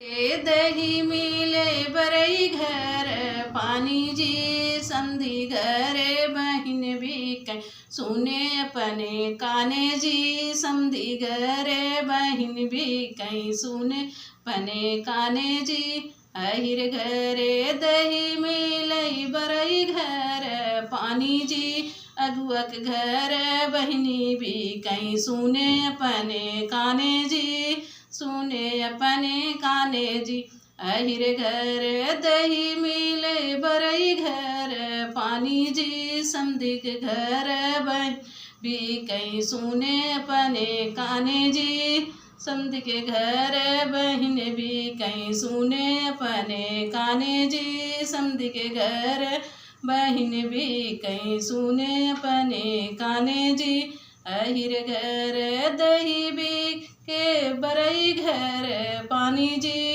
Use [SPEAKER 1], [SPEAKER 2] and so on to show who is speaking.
[SPEAKER 1] दही मिले बरई घर पानी जी समधी घरे बहिन भी सुने अपने काने जी समधी घरे बहिन भी कहीं सुने अपने काने जी अहिर घरे दही मिलई बरई घर पानी जी अगुअक घर बहिनी भी कहीं सुने अपने काने जी सुने अपने काने जी अहिर घर दही मिले बरई घर पानी जी समधी के घर बहन भी कहीं सुने अपने काने जी समधी के घर बहन भी कहीं सुने अपने काने जी समधी के घर बहन भी कहीं सुने अपने काने जी अहिर घर दही भी के बरई घर पानी जी।